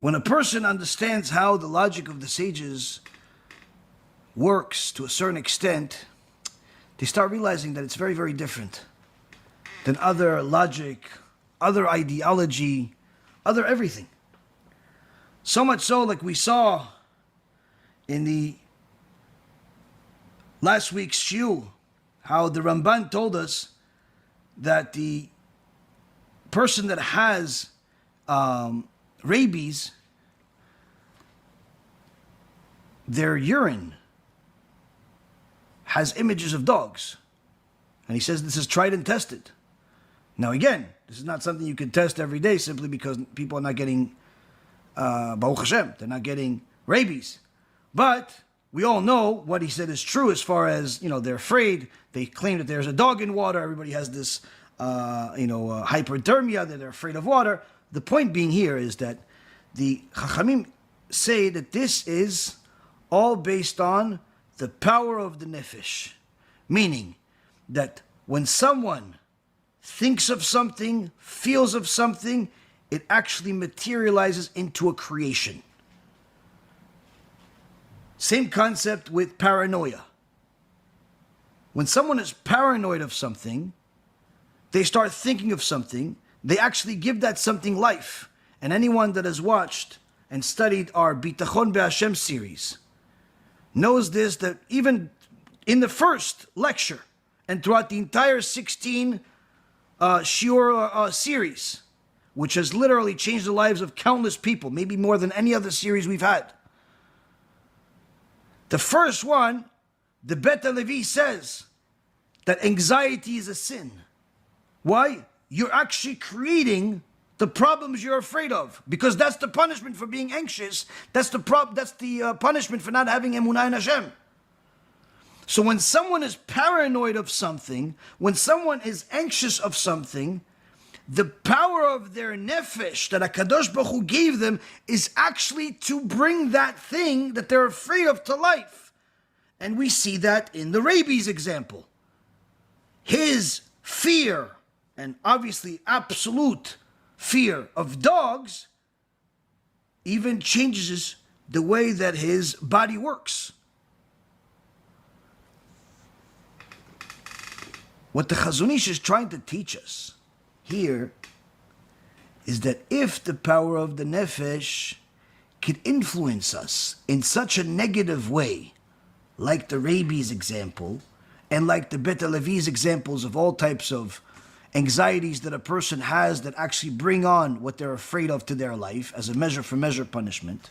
When a person understands how the logic of the sages works to a certain extent, they start realizing that it's very, very different than other logic, other ideology, other everything. So much so, like we saw in the last week's shiur, how the Ramban told us that the person that has rabies, their urine has images of dogs. And he says this is tried and tested. Now again, this is not something you can test every day simply because people are not getting, Baruch Hashem, they're not getting rabies. But we all know what he said is true as far as, they're afraid. They claim that there's a dog in water. Everybody has this, hyperthermia, that they're afraid of water. The point being here is that the Chachamim say that this is all based on the power of the nefesh. Meaning that when someone thinks of something, feels of something, it actually materializes into a creation. Same concept with paranoia. When someone is paranoid of something, they start thinking of something, they actually give that something life. And anyone that has watched and studied our Bitachon Be'Hashem series knows this, that even in the first lecture and throughout the entire 16 shiur series, which has literally changed the lives of countless people, maybe more than any other series we've had. The first one, the Bet HaLevi says that anxiety is a sin. Why? You're actually creating the problems you're afraid of, because that's the punishment for being anxious. That's the punishment for not having emunah in Hashem. So when someone is paranoid of something, when someone is anxious of something, the power of their nefesh that HaKadosh Baruch Hu gave them is actually to bring that thing that they're afraid of to life. And we see that in the rabies example. His fear, and obviously absolute fear of dogs, even changes the way that his body works. What the Chazon Ish is trying to teach us here is that if the power of the nefesh could influence us in such a negative way, like the rabies example, and like the Bet HaLevi's examples of all types of anxieties that a person has that actually bring on what they're afraid of to their life as a measure for measure punishment,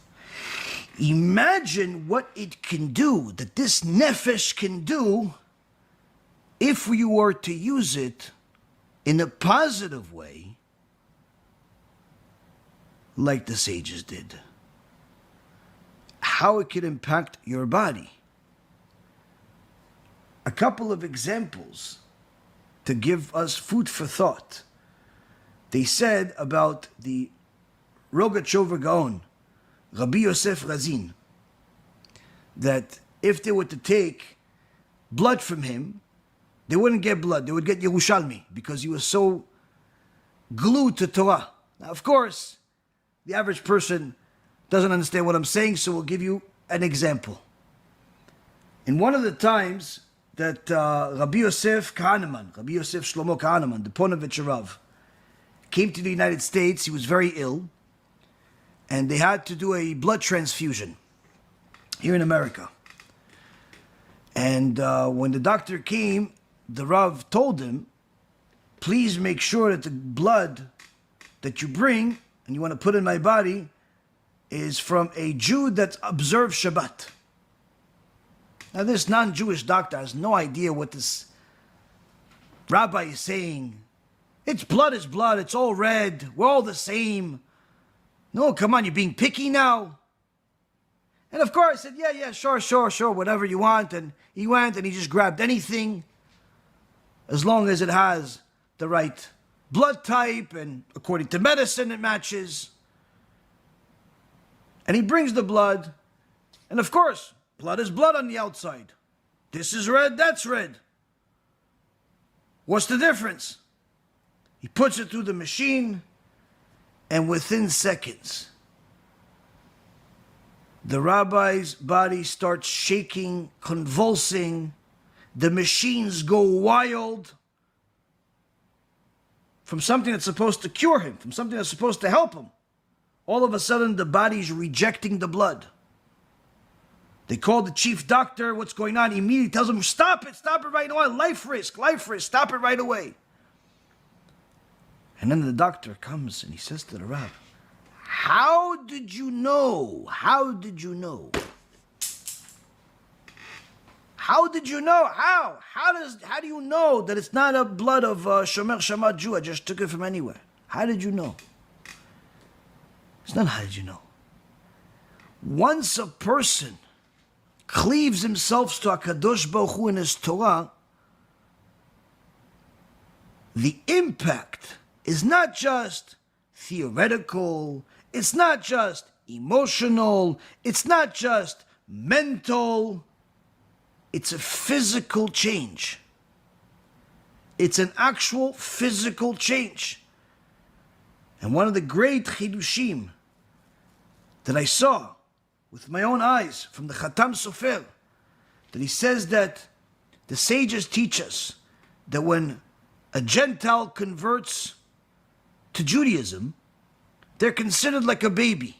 imagine what it can do, that this nefesh can do, if you were to use it in a positive way, like the sages did. How it could impact your body. A couple of examples to give us food for thought. They said about the Rogatchover Gaon, Rabbi Yosef Razin, that if they were to take blood from him, they wouldn't get blood, they would get Yerushalmi, because he was so glued to Torah. Now, of course, the average person doesn't understand what I'm saying, so we'll give you an example. In one of the times that Rabbi Yosef Shlomo Kahneman, the Ponevezher Rav, came to the United States, he was very ill, and they had to do a blood transfusion here in America. And when the doctor came, the Rav told him, please make sure that the blood that you bring and you want to put in my body is from a Jew that observes Shabbat. Now this non-Jewish doctor has no idea what this rabbi is saying. It's blood is blood, it's all red, we're all the same. No, come on, you're being picky now. And of course I said, yeah, sure, whatever you want. And he went and he just grabbed anything, as long as it has the right blood type and according to medicine it matches. And he brings the blood, and of course, blood is blood on the outside. This is red, that's red. What's the difference? He puts it through the machine, and within seconds, The rabbi's body starts shaking, convulsing. The machines go wild from something that's supposed to cure him, from something that's supposed to help him. All of a sudden, the body's rejecting the blood. They call the chief doctor. What's going on? He immediately tells him, stop it right away. Life risk, stop it right away. And then the doctor comes and he says to the Rav, how did you know? How did you know? How did you know? How? How do you know that it's not a blood of Shomer Shabbat Jew? I just took it from anywhere. How did you know? It's not how did you know. Once a person cleaves himself to HaKadosh Baruch Hu in his Torah, the impact is not just theoretical, it's not just emotional, it's not just mental, it's a physical change. It's an actual physical change. And one of the great chidushim that I saw with my own eyes from the Khatam Sofer, that he says that the sages teach us that when a Gentile converts to Judaism, they're considered like a baby.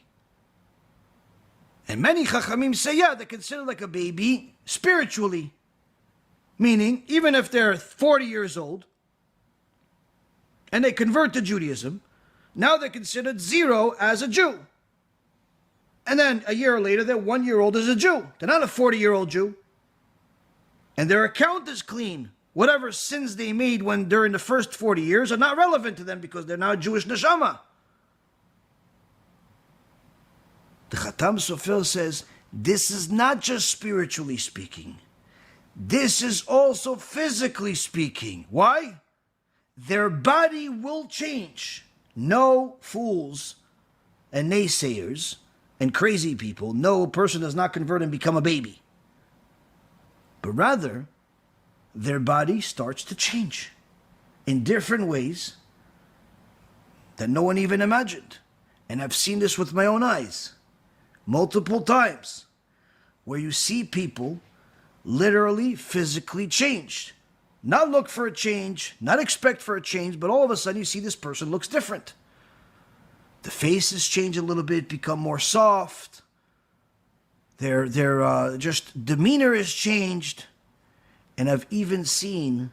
And many Chachamim say, yeah, they're considered like a baby spiritually. Meaning, even if they're 40 years old and they convert to Judaism, now they're considered zero as a Jew. And then a year later, they're 1 year old as a Jew. They're not a 40-year-old Jew. And their account is clean. Whatever sins they made when during the first 40 years are not relevant to them because they're now Jewish neshama. The Khatam Sofer says, this is not just spiritually speaking. This is also physically speaking. Why? Their body will change. No fools and naysayers and crazy people. No person does not convert and become a baby. But rather, their body starts to change in different ways that no one even imagined. And I've seen this with my own eyes multiple times, where you see people literally, physically changed. Not look for a change, not expect for a change, but all of a sudden you see this person looks different. The faces change a little bit, become more soft. Their just demeanor is changed. And I've even seen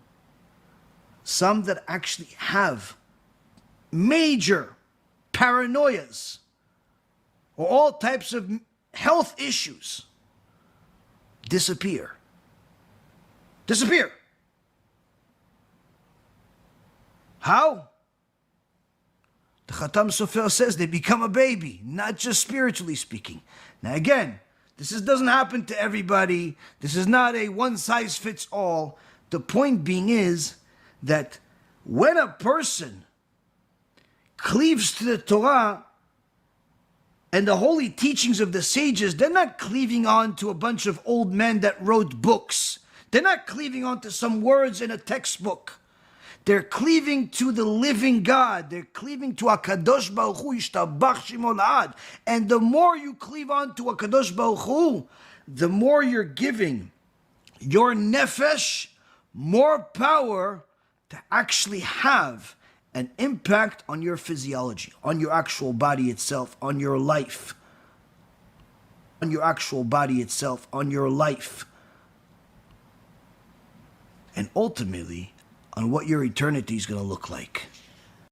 some that actually have major paranoias or all types of health issues disappear. Disappear. How? The Khatam Sofer says they become a baby, not just spiritually speaking. Now again, this doesn't happen to everybody. This is not a one-size-fits-all. The point being is that when a person cleaves to the Torah and the holy teachings of the sages, they're not cleaving on to a bunch of old men that wrote books. They're not cleaving on to some words in a textbook. They're cleaving to the living God. They're cleaving to HaKadosh Baruch Hu, Yishtabach Shemo La'ad. And the more you cleave on to HaKadosh Baruch Hu, the more you're giving your nefesh more power to actually have an impact on your physiology, on your actual body itself, on your life. On your actual body itself, on your life. And ultimately, on what your eternity is going to look like.